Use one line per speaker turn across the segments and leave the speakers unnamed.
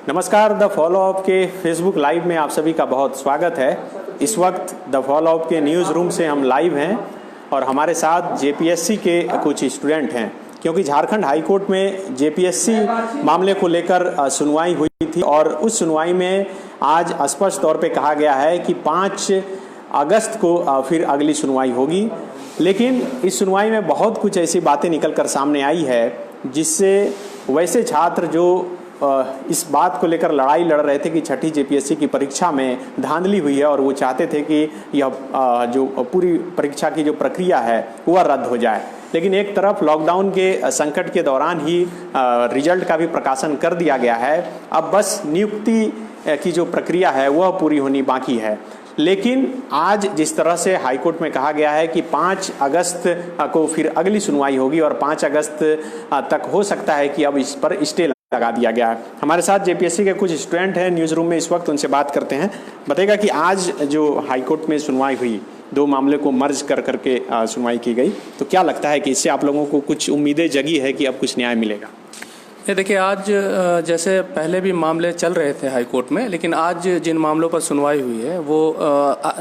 नमस्कार, the follow up के Facebook live में आप सभी का बहुत स्वागत है। इस वक्त द फॉलो अप के न्यूज़ रूम से हम लाइव हैं और हमारे साथ जेपीएससी के कुछ स्टूडेंट हैं, क्योंकि झारखंड हाई कोर्ट में जेपीएससी मामले को लेकर सुनवाई हुई थी और उस सुनवाई में आज स्पष्ट तौर पे कहा गया है कि 5 अगस्त को फिर अगली सुनवाई होगी। लेकिन इस सुनवाई में बहुत कुछ ऐसी बातें निकल कर सामने आई है जिससे वैसे छात्र जो इस बात को लेकर लड़ाई लड़ रहे थे कि छठी जेपीएससी की परीक्षा में धांधली हुई है और वो चाहते थे कि यह जो पूरी परीक्षा की जो प्रक्रिया है वह रद्द हो जाए, लेकिन एक तरफ लॉकडाउन के संकट के दौरान ही रिजल्ट का भी प्रकाशन कर दिया गया है। अब बस नियुक्ति की जो प्रक्रिया है वह पूरी होनी बाकी है। लेकिन आज जिस तरह से हाईकोर्ट में कहा गया है कि 5 अगस्त को फिर अगली सुनवाई होगी और 5 अगस्त तक हो सकता है कि अब इस पर स्टे लगा दिया गया है। हमारे साथ जेपीएससी के कुछ स्टूडेंट हैं न्यूज़ रूम में इस वक्त, उनसे बात करते हैं। बताइएगा कि आज जो हाईकोर्ट में सुनवाई हुई, 2 मामले को मर्ज कर करके सुनवाई की गई, तो क्या लगता है कि इससे आप लोगों को कुछ उम्मीदें जगी है कि अब कुछ न्याय मिलेगा?
ये देखिए, आज जैसे पहले भी मामले चल रहे थे हाई कोर्ट में, लेकिन आज जिन मामलों पर सुनवाई हुई है वो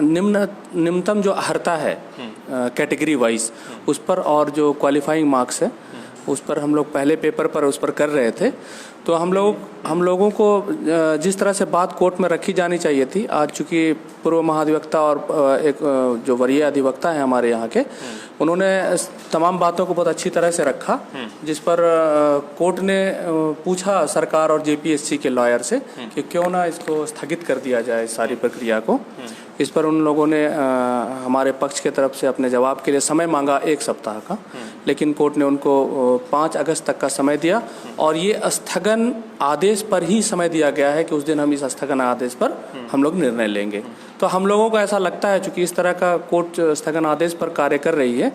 निम्नतम जो अर्हता है कैटेगरी वाइज उस पर और जो क्वालिफाइंग मार्क्स है उस पर हम लोग पहले पेपर पर उस पर कर रहे थे। तो हम लोगों को जिस तरह से बात कोर्ट में रखी जानी चाहिए थी, आज चूँकि पूर्व महाधिवक्ता और एक जो वरीय अधिवक्ता हैं हमारे यहाँ के, उन्होंने तमाम बातों को बहुत अच्छी तरह से रखा, जिस पर कोर्ट ने पूछा सरकार और जेपीएससी के लॉयर से कि क्यों ना इसको स्थगित कर दिया जाए सारी प्रक्रिया को। इस पर उन लोगों ने हमारे पक्ष के तरफ से अपने जवाब के लिए समय मांगा 1 सप्ताह का, लेकिन कोर्ट ने उनको 5 अगस्त तक का समय दिया और ये स्थगन आदेश पर ही समय दिया गया है कि उस दिन हम इस स्थगन आदेश पर हम लोग निर्णय लेंगे। तो हम लोगों को ऐसा लगता है चूँकि इस तरह का कोर्ट स्थगन आदेश पर कार्य कर रही है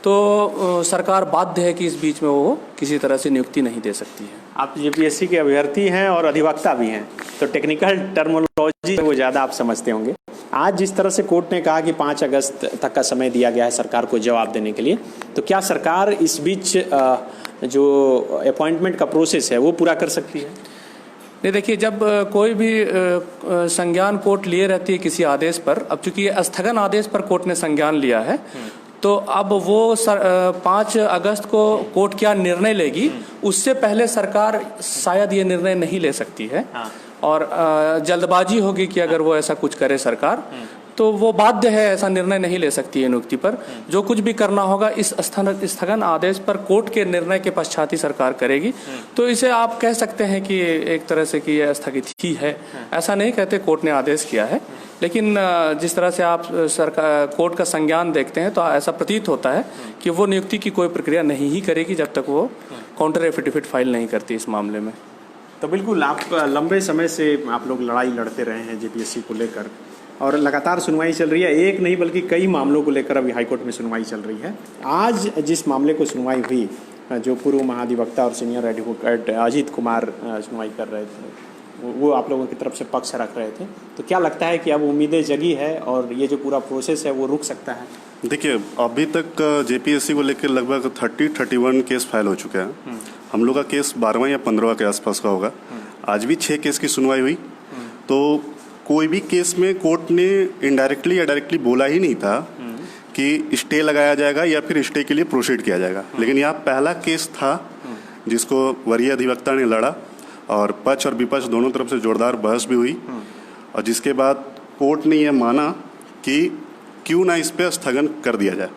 तो सरकार बाध्य है कि इस बीच में वो किसी तरह से नियुक्ति नहीं दे सकती है।
आप जेपीएससी के अभ्यर्थी हैं और अधिवक्ता भी हैं, तो टेक्निकल टर्मिनोलॉजी वो ज़्यादा आप समझते होंगे। आज जिस तरह से कोर्ट ने कहा कि 5 अगस्त तक का समय दिया गया है सरकार को जवाब देने के लिए, तो क्या सरकार इस बीच जो अपॉइंटमेंट का प्रोसेस है वो पूरा कर सकती है?
नहीं, देखिए, जब कोई भी संज्ञान कोर्ट लिए रहती है किसी आदेश पर, अब चूंकि स्थगन आदेश पर कोर्ट ने संज्ञान लिया है तो अब वो 5 अगस्त को कोर्ट क्या निर्णय लेगी उससे पहले सरकार शायद ये निर्णय नहीं ले सकती है। और जल्दबाजी होगी कि अगर वो ऐसा कुछ करे सरकार, तो वो बाध्य है, ऐसा निर्णय नहीं ले सकती है नियुक्ति पर। जो कुछ भी करना होगा इस स्थगन आदेश पर कोर्ट के निर्णय के पश्चात ही सरकार करेगी। तो इसे आप कह सकते हैं कि एक तरह से कि यह स्थगित ही है। ऐसा नहीं कहते, कोर्ट ने आदेश किया है, लेकिन जिस तरह से आप सरकार कोर्ट का संज्ञान देखते हैं तो ऐसा प्रतीत होता है कि वो नियुक्ति की कोई प्रक्रिया नहीं ही करेगी जब तक वो काउंटर एफिडेविट फाइल नहीं करती इस मामले में।
तो बिल्कुल, आप लंबे समय से आप लोग लड़ाई लड़ते रहे हैं जेपीएससी को लेकर और लगातार सुनवाई चल रही है, एक नहीं बल्कि कई मामलों को लेकर अभी हाईकोर्ट में सुनवाई चल रही है। आज जिस मामले को सुनवाई हुई, जो पूर्व महाधिवक्ता और सीनियर एडवोकेट अजीत कुमार सुनवाई कर रहे थे, वो आप लोगों की तरफ से पक्ष रख रहे थे, तो क्या लगता है कि अब उम्मीदें जगी है और ये जो पूरा प्रोसेस है वो रुक सकता है?
देखिए, अभी तक जेपीएससी को लेकर लगभग 31 केस फाइल हो चुके हैं। हम लोग का केस 12वां या 15वां के आसपास का होगा। आज भी 6 केस की सुनवाई हुई। तो कोई भी केस में कोर्ट ने इनडायरेक्टली या डायरेक्टली बोला ही नहीं था कि स्टे लगाया जाएगा या फिर स्टे के लिए प्रोसीड किया जाएगा। लेकिन यह पहला केस था जिसको वरीय अधिवक्ता ने लड़ा और पक्ष और विपक्ष दोनों तरफ से जोरदार बहस भी हुई, और जिसके बाद कोर्ट ने यह माना कि क्यों ना इस पर स्थगन कर दिया जाए।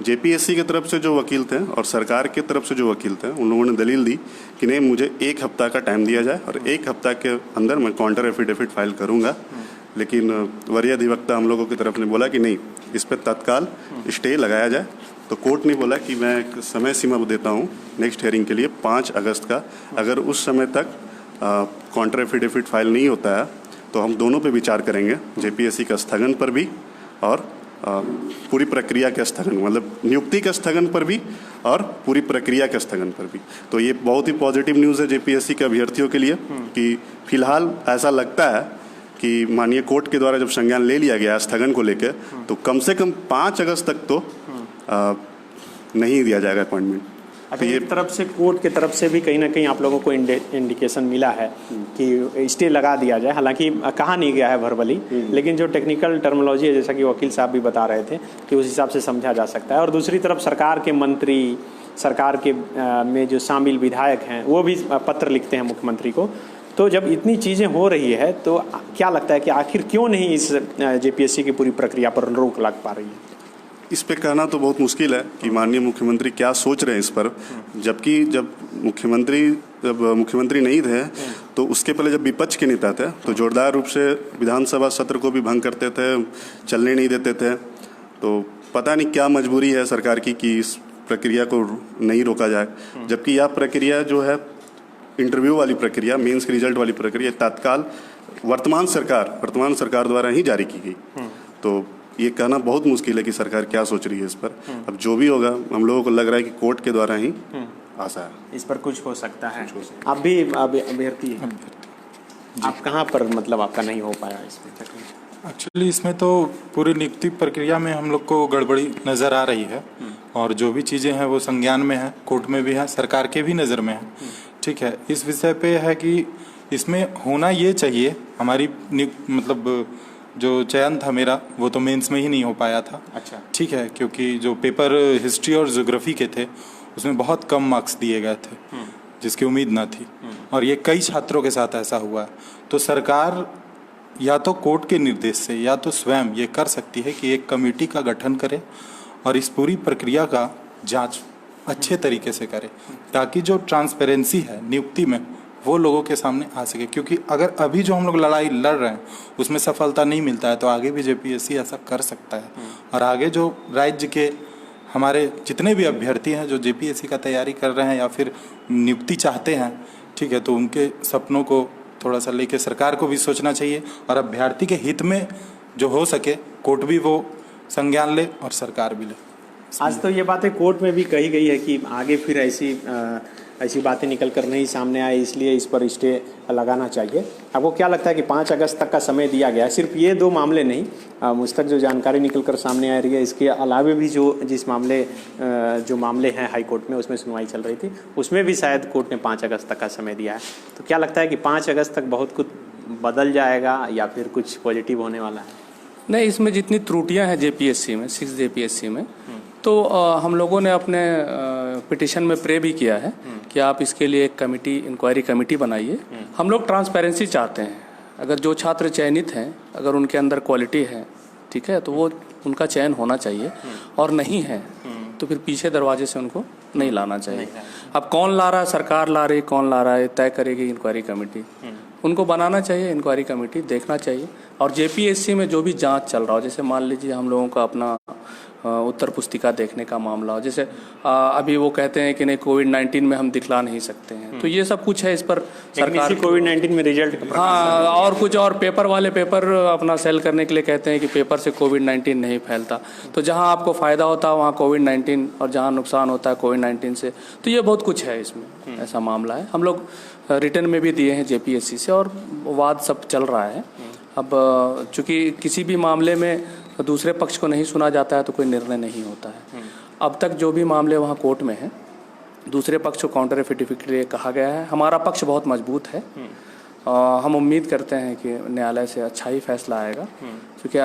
जेपीएससी की तरफ से जो वकील थे और सरकार की तरफ से जो वकील थे, उन लोगों ने दलील दी कि नहीं, मुझे 1 हफ्ता का टाइम दिया जाए और 1 हफ्ता के अंदर मैं काउंटर एफिडेविट फाइल करूंगा। लेकिन वरीय अधिवक्ता हम लोगों की तरफ ने बोला कि नहीं, इस पर तत्काल स्टे लगाया जाए। तो कोर्ट ने बोला कि मैं एक समय सीमा देता हूँ नेक्स्ट हियरिंग के लिए 5 अगस्त का। अगर उस समय तक काउंटर एफिडेविट फाइल नहीं होता है तो हम दोनों पे विचार करेंगे, जेपीएससी का स्थगन पर भी और पूरी प्रक्रिया के स्थगन, मतलब नियुक्ति के स्थगन पर भी और पूरी प्रक्रिया के स्थगन पर भी। तो ये बहुत ही पॉजिटिव न्यूज़ है जेपीएससी के अभ्यर्थियों के लिए कि फिलहाल ऐसा लगता है कि माननीय कोर्ट के द्वारा जब संज्ञान ले लिया गया स्थगन को लेकर, तो कम से कम 5 अगस्त तक तो नहीं दिया जाएगा अपॉइंटमेंट।
अच्छा, एक तरफ से कोर्ट की तरफ से भी कहीं ना कहीं आप लोगों को इंडिकेशन मिला है कि स्टे लगा दिया जाए, हालांकि कहा नहीं गया है वर्बली, लेकिन जो टेक्निकल टर्मिनोलॉजी है जैसा कि वकील साहब भी बता रहे थे कि उस हिसाब से समझा जा सकता है। और दूसरी तरफ सरकार के मंत्री, सरकार के में जो शामिल विधायक हैं वो भी पत्र लिखते हैं मुख्यमंत्री को। तो जब इतनी चीज़ें हो रही है तो क्या लगता है कि आखिर क्यों नहीं इस जेपीएससी की पूरी प्रक्रिया पर रोक लग पा रही है?
इस पे कहना तो बहुत मुश्किल है कि माननीय मुख्यमंत्री क्या सोच रहे हैं इस पर, जबकि जब मुख्यमंत्री नहीं थे तो उसके पहले जब विपक्ष के नेता थे तो जोरदार रूप से विधानसभा सत्र को भी भंग करते थे, चलने नहीं देते थे। तो पता नहीं क्या मजबूरी है सरकार की कि इस प्रक्रिया को नहीं रोका जाए, जबकि यह प्रक्रिया जो है इंटरव्यू वाली प्रक्रिया, मेंस की रिजल्ट वाली प्रक्रिया तत्काल वर्तमान सरकार द्वारा ही जारी की गई। तो ये कहना बहुत मुश्किल है कि सरकार क्या सोच रही है इस पर। अब जो भी होगा हम लोगों को लग रहा है कि कोर्ट के द्वारा ही आशा है
इस पर कुछ हो सकता है। आप भी अभ्यर्थी हैं, आप कहाँ पर मतलब आपका नहीं हो पाया इसमें?
एक्चुअली इसमें तो पूरी नियुक्ति प्रक्रिया में हम लोग को गड़बड़ी नज़र आ रही है और जो भी चीज़ें हैं वो संज्ञान में है, कोर्ट में भी है, सरकार के भी नज़र में है। ठीक है, इस विषय पे है कि इसमें होना ये चाहिए, हमारी मतलब जो चयन था मेरा वो तो मेंस में ही नहीं हो पाया था।
अच्छा,
ठीक है, क्योंकि जो पेपर हिस्ट्री और ज्योग्राफी के थे उसमें बहुत कम मार्क्स दिए गए थे जिसकी उम्मीद ना थी, और ये कई छात्रों के साथ ऐसा हुआ है। तो सरकार या तो कोर्ट के निर्देश से या तो स्वयं ये कर सकती है कि एक कमेटी का गठन करे और इस पूरी प्रक्रिया का जांच अच्छे तरीके से करे, ताकि जो ट्रांसपेरेंसी है नियुक्ति में वो लोगों के सामने आ सके। क्योंकि अगर अभी जो हम लोग लड़ाई लड़ रहे हैं उसमें सफलता नहीं मिलता है तो आगे भी जेपीएससी ऐसा कर सकता है। और आगे जो राज्य के हमारे जितने भी अभ्यर्थी हैं जो जेपीएससी का तैयारी कर रहे हैं या फिर नियुक्ति चाहते हैं, ठीक है, तो उनके सपनों को थोड़ा सा लेके सरकार को भी सोचना चाहिए और अभ्यर्थी के हित में जो हो सके कोर्ट भी वो संज्ञान ले और सरकार भी ले।
आज तो ये बातें कोर्ट में भी कही गई है कि आगे फिर ऐसी बातें निकल कर नहीं सामने आए, इसलिए इस पर स्टे लगाना चाहिए। आपको क्या लगता है कि 5 अगस्त तक का समय दिया गया है? सिर्फ ये 2 मामले नहीं, मुझ तक जो जानकारी निकल कर सामने आ रही है इसके अलावा भी जो मामले हैं हाई कोर्ट में उसमें सुनवाई चल रही थी, उसमें भी शायद कोर्ट ने 5 अगस्त तक का समय दिया है। तो क्या लगता है कि 5 अगस्त तक बहुत कुछ बदल जाएगा या फिर कुछ पॉजिटिव होने वाला है?
नहीं, इसमें जितनी त्रुटियां हैं जेपीएससी में, 6 जेपीएससी में, तो हम लोगों ने अपने पिटिशन में प्रे भी किया है कि आप इसके लिए एक इंक्वायरी कमेटी बनाइए। हम लोग ट्रांसपेरेंसी चाहते हैं। अगर जो छात्र चयनित हैं अगर उनके अंदर क्वालिटी है, ठीक है, तो वो उनका चयन होना चाहिए, और नहीं है तो फिर पीछे दरवाजे से उनको नहीं लाना चाहिए। अब कौन ला रहा है, सरकार ला रही, कौन ला रहा है तय करेगी इंक्वायरी कमेटी। उनको बनाना चाहिए इंक्वायरी कमेटी, देखना चाहिए। और जेपीएससी में जो भी जांच चल रहा हो, जैसे मान लीजिए हम लोगों का अपना उत्तर पुस्तिका देखने का मामला हो, जैसे अभी वो कहते हैं कि नहीं कोविड-19 में हम दिखला नहीं सकते हैं, तो ये सब कुछ है, इस पर सरकार
कोविड-19 में रिजल्ट,
हाँ, और कुछ और पेपर वाले पेपर अपना सेल करने के लिए कहते हैं कि पेपर से कोविड-19 नहीं फैलता। तो जहां आपको फ़ायदा होता है वहाँ कोविड-19 और जहां नुकसान होता है कोविड-19 से, तो ये बहुत कुछ है इसमें, ऐसा मामला है। हम लोग रिटर्न में भी दिए हैं जेपीएससी से और वाद सब चल रहा है। अब चूँकि किसी भी मामले में दूसरे पक्ष को नहीं सुना जाता है तो कोई निर्णय नहीं होता है। अब तक जो भी मामले वहाँ कोर्ट में हैं, दूसरे पक्ष को काउंटर एफिडेविट के लिए कहा गया है। हमारा पक्ष बहुत मजबूत है। हम उम्मीद करते हैं कि न्यायालय से अच्छा ही फैसला आएगा, क्योंकि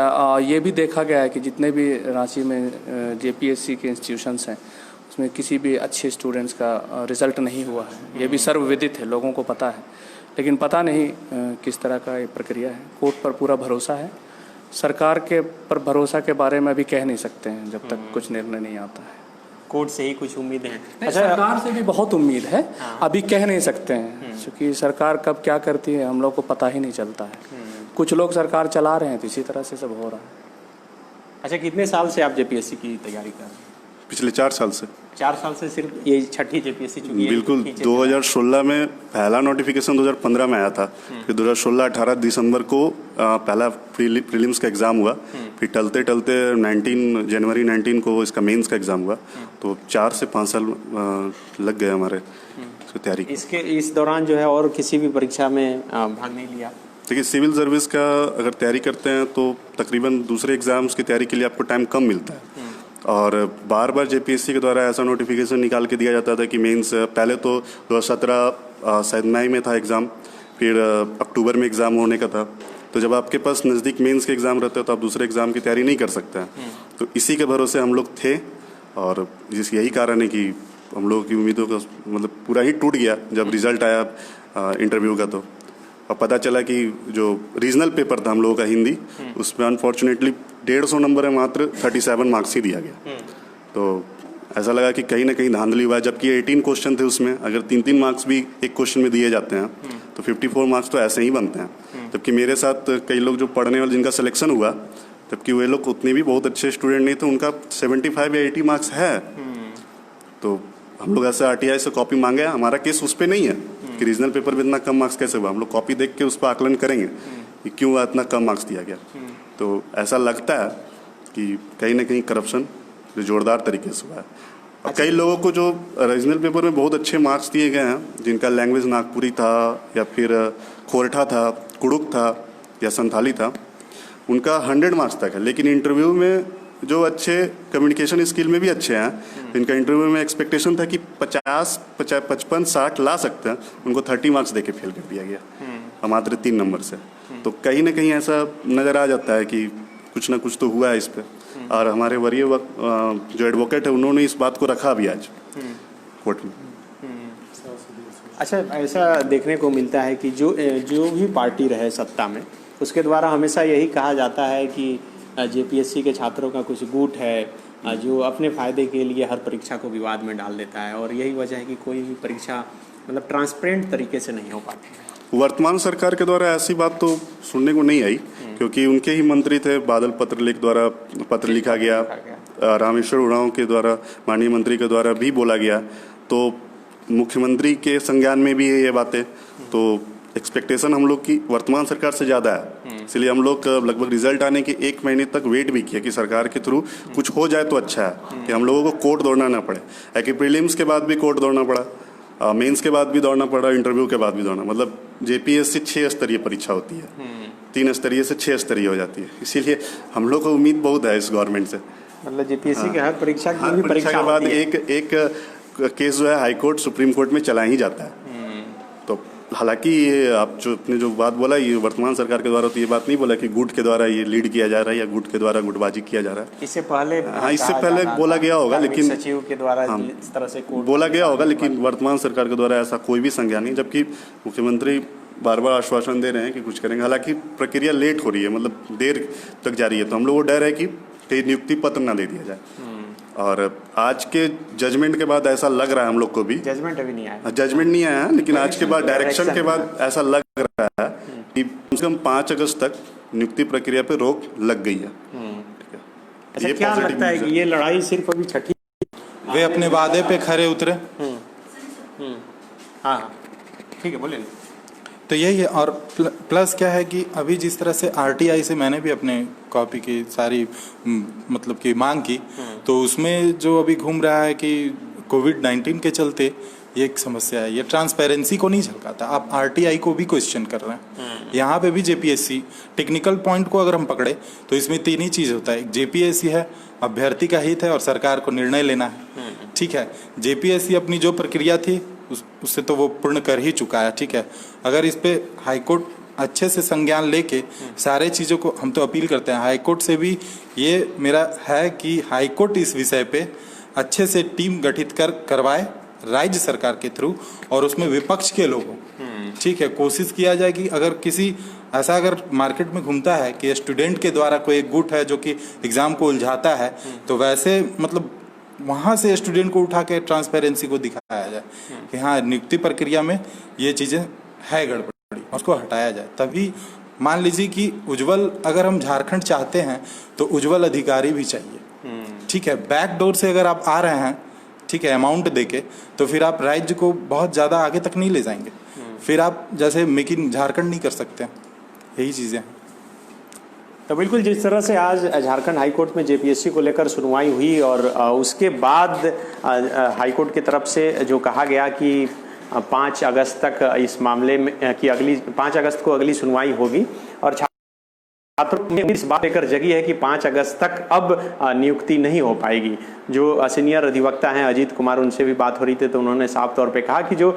ये भी देखा गया है कि जितने भी रांची में जेपीएससी के इंस्टीट्यूशंस हैं उसमें किसी भी अच्छे स्टूडेंट्स का रिज़ल्ट नहीं हुआ है। ये भी सर्वविदित है, लोगों को पता है, लेकिन पता नहीं किस तरह का ये प्रक्रिया है। कोर्ट पर पूरा भरोसा है, सरकार के पर भरोसा के बारे में अभी कह नहीं सकते हैं जब तक कुछ निर्णय नहीं आता है।
कोर्ट से ही कुछ उम्मीद है?
अच्छा, सरकार से भी बहुत उम्मीद है, अभी कह नहीं सकते हैं क्योंकि सरकार कब क्या करती है हम लोग को पता ही नहीं चलता है। कुछ लोग सरकार चला रहे हैं तो इसी तरह से सब हो रहा है।
अच्छा, कितने साल से आप जेपीएससी की तैयारी कर रहे हैं?
पिछले 4 साल से।
4 साल से सिर्फ ये छठी जेपीएससी चुकी है?
बिल्कुल, 2016 में पहला नोटिफिकेशन 2015 में आया था, फिर 2016-18 दिसंबर को पहला प्रीलिम्स का एग्ज़ाम हुआ, फिर टलते 19 जनवरी को इसका मेंस का एग्ज़ाम हुआ। तो 4 से 5 साल लग गए हमारे तैयारी।
इस दौरान जो है और किसी भी परीक्षा में भाग नहीं लिया?
देखिए, सिविल सर्विस का अगर तैयारी करते हैं तो तकरीबन दूसरे एग्ज़ाम्स की तैयारी के लिए आपको टाइम कम मिलता है। और बार बार जेपीएससी के द्वारा ऐसा नोटिफिकेशन निकाल के दिया जाता था कि मेंस पहले तो 2017 शायद मई में था एग्ज़ाम, फिर अक्टूबर में एग्ज़ाम होने का था। तो जब आपके पास नज़दीक मेंस के एग्ज़ाम रहते हैं तो आप दूसरे एग्ज़ाम की तैयारी नहीं कर सकते हैं। तो इसी के भरोसे हम लोग थे और यही कारण है कि हम लोगों की उम्मीदों का मतलब पूरा ही टूट गया जब रिज़ल्ट आया इंटरव्यू का। तो अब पता चला कि जो रीजनल पेपर था हम लोगों का हिंदी, उसमें अनफॉर्चुनेटली 150 नंबर है मात्र 37 मार्क्स ही दिया गया। तो ऐसा लगा कि कहीं ना कहीं धांधली हुआ है, जबकि 18 क्वेश्चन थे उसमें, अगर 3-3 मार्क्स भी एक क्वेश्चन में दिए जाते हैं तो 54 मार्क्स तो ऐसे ही बनते हैं। जबकि मेरे साथ कई लोग जो पढ़ने वाले जिनका सिलेक्शन हुआ, जबकि वे लोग उतने भी बहुत अच्छे स्टूडेंट नहीं थे, उनका 75 या 80 मार्क्स है। तो हम लोग ऐसे आरटीआई से कॉपी मांगे, हमारा केस उस पर नहीं है कि रीजनल पेपर में इतना कम मार्क्स कैसे हुआ। हम लोग कॉपी देख के उस पर आकलन करेंगे कि क्यों इतना कम मार्क्स दिया गया। तो ऐसा लगता है कि कहीं ना कहीं करप्शन जो जोरदार तरीके से हुआ है। और कई लोगों को जो रीजनल पेपर में बहुत अच्छे मार्क्स दिए गए हैं, जिनका लैंग्वेज नागपुरी था या फिर खोरठा था, कुड़ुक था या संथाली था, उनका 100 मार्क्स तक है। लेकिन इंटरव्यू में जो अच्छे कम्युनिकेशन स्किल में भी अच्छे हैं, इनका इंटरव्यू में एक्सपेक्टेशन था कि 50, 55, 60 ला सकते हैं, उनको 30 मार्क्स देके फेल कर दिया गया मात्र 3 नंबर से। तो कहीं ना कहीं ऐसा नज़र आ जाता है कि कुछ ना कुछ तो हुआ है इस पर। और हमारे वरीय जो एडवोकेट है उन्होंने इस बात को रखा भी आज कोर्ट में।
अच्छा, ऐसा देखने को मिलता है कि जो भी पार्टी रहे सत्ता में, उसके द्वारा हमेशा यही कहा जाता है कि जेपीएससी के छात्रों का कुछ गुट है जो अपने फ़ायदे के लिए हर परीक्षा को विवाद में डाल देता है, और यही वजह है कि कोई भी परीक्षा मतलब ट्रांसपेरेंट तरीके से नहीं हो पाती है।
वर्तमान सरकार के द्वारा ऐसी बात तो सुनने को नहीं आई, क्योंकि उनके ही मंत्री थे, बादल पत्रलेख द्वारा पत्र लिखा गया, रामेश्वर उरांव के द्वारा, माननीय मंत्री के द्वारा भी बोला गया, तो मुख्यमंत्री के संज्ञान में भी है ये बातें। तो एक्सपेक्टेशन हम लोग की वर्तमान सरकार से ज़्यादा है, इसलिए हम लोग लगभग रिजल्ट आने के 1 महीने तक वेट भी किया कि सरकार के थ्रू कुछ हो जाए तो अच्छा है, कि हम लोगों को कोर्ट दौड़ना ना पड़े। है कि प्रीलिम्स के बाद भी कोर्ट दौड़ना पड़ा, मेंस के बाद भी दौड़ना पड़ा, इंटरव्यू के बाद भी दौड़ना, मतलब जेपीएससी 6 स्तरीय परीक्षा होती है, 3 स्तरीय से 6 स्तरीय हो जाती है। इसीलिए हम लोग को उम्मीद बहुत है इस गवर्नमेंट से।
मतलब जेपीएससी के हर परीक्षा
के बाद एक केस जो है हाई कोर्ट, सुप्रीम कोर्ट में चला ही जाता है। तो हालांकि ये आप आपने जो बात बोला, ये वर्तमान सरकार के द्वारा तो ये बात नहीं बोला कि गुट के द्वारा ये लीड किया जा रहा है या गुट के द्वारा गुटबाजी किया जा रहा है।
इससे पहले
इससे पहले बोला गया होगा, लेकिन
सचिव के द्वारा इस तरह से
बोला गया होगा, लेकिन वर्तमान सरकार के द्वारा ऐसा कोई भी संज्ञान नहीं। जबकि मुख्यमंत्री बार बार आश्वासन दे रहे हैं कि कुछ करेंगे, हालांकि प्रक्रिया लेट हो रही है, मतलब देर तक जारी है। तो हम लोग को डर है कि कहीं नियुक्ति पत्र ना दे दिया जाए। और आज के जजमेंट के बाद ऐसा लग रहा है हम लोग को भी,
जजमेंट अभी नहीं आया,
जजमेंट नहीं आया, लेकिन आज के बाद डायरेक्शन के बाद ऐसा लग रहा है कि कम से कम 5 अगस्त तक नियुक्ति प्रक्रिया पे रोक लग गई है।
अच्छा, ये क्या लगता है कि ये लड़ाई सिर्फ अभी छठी,
वे अपने वादे पे खरे उतरे?
हाँ ठीक है, बोले।
तो यही है। और प्लस क्या है कि अभी जिस तरह से आरटीआई से मैंने भी अपने कॉपी की सारी मतलब कि मांग की, तो उसमें जो अभी घूम रहा है कि कोविड-19 के चलते ये एक समस्या है, ये ट्रांसपेरेंसी को नहीं झलकाता। आप आरटीआई को भी क्वेश्चन कर रहे हैं, यहाँ पे भी जेपीएससी। टेक्निकल पॉइंट को अगर हम पकड़े तो इसमें 3 ही चीज़ होता है, एक जेपीएससी है, अभ्यर्थी का हित है और सरकार को निर्णय लेना है। ठीक है, जेपीएससी अपनी जो प्रक्रिया थी उससे तो वो पूर्ण कर ही चुका है। ठीक है, अगर इस पे हाईकोर्ट अच्छे से संज्ञान लेके सारे चीज़ों को, हम तो अपील करते हैं हाईकोर्ट से भी, ये मेरा है कि हाईकोर्ट इस विषय पे अच्छे से टीम गठित करवाए राज्य सरकार के थ्रू, और उसमें विपक्ष के लोगों, ठीक है, कोशिश किया जाए कि अगर किसी ऐसा अगर मार्केट में घूमता है कि स्टूडेंट के द्वारा कोई एक गुट है जो कि एग्ज़ाम को उलझाता है, तो वैसे मतलब वहाँ से स्टूडेंट को उठा के ट्रांसपेरेंसी को दिखाया जाए कि हाँ, नियुक्ति प्रक्रिया में ये चीज़ें है गड़बड़ी, उसको हटाया जाए। तभी मान लीजिए कि उज्जवल, अगर हम झारखंड चाहते हैं तो उज्जवल अधिकारी भी चाहिए। ठीक है, बैक डोर से अगर आप आ रहे हैं, ठीक है, अमाउंट देके, तो फिर आप राज्य को बहुत ज़्यादा आगे तक नहीं ले जाएंगे। फिर आप जैसे मेक इन झारखंड नहीं कर सकते, यही चीज़ें हैं।
तो बिल्कुल जिस तरह से आज झारखंड हाईकोर्ट में जेपीएससी को लेकर सुनवाई हुई, और उसके बाद हाईकोर्ट की तरफ से जो कहा गया कि 5 अगस्त तक इस मामले में की 5 अगस्त को अगली सुनवाई होगी, और छात्रों में इस बात लेकर जगी है कि 5 अगस्त तक अब नियुक्ति नहीं हो पाएगी। जो सीनियर अधिवक्ता हैं अजीत कुमार, उनसे भी बात हो रही थी तो उन्होंने साफ तौर पे कहा कि जो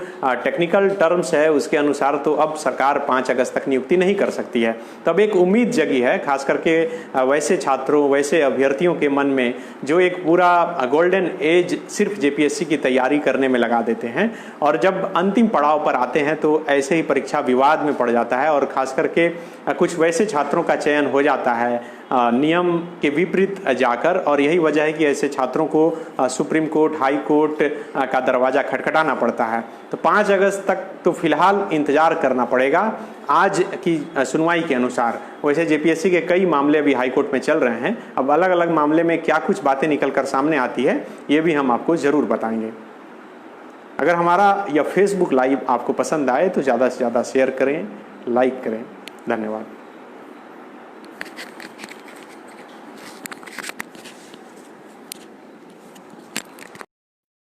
टेक्निकल टर्म्स है उसके अनुसार तो अब सरकार 5 अगस्त तक नियुक्ति नहीं कर सकती है। तब एक उम्मीद जगी है खास करके वैसे छात्रों, वैसे अभ्यर्थियों के मन में जो एक पूरा गोल्डन एज सिर्फ जेपीएससी की तैयारी करने में लगा देते हैं और जब अंतिम पड़ाव पर आते हैं तो ऐसे ही परीक्षा विवाद में पड़ जाता है और खास करके कुछ वैसे छात्रों का चयन हो जाता है नियम के विपरीत जाकर, और यही वजह है कि ऐसे छात्रों को सुप्रीम कोर्ट, हाई कोर्ट का दरवाज़ा खटखटाना पड़ता है। तो 5 अगस्त तक तो फिलहाल इंतज़ार करना पड़ेगा। आज की सुनवाई के अनुसार वैसे जेपीएससी के कई मामले अभी हाई कोर्ट में चल रहे हैं, अब अलग अलग मामले में क्या कुछ बातें निकल कर सामने आती है ये भी हम आपको ज़रूर बताएंगे। अगर हमारा यह फेसबुक लाइव आपको पसंद आए तो ज़्यादा से ज़्यादा शेयर करें, लाइक करें। धन्यवाद।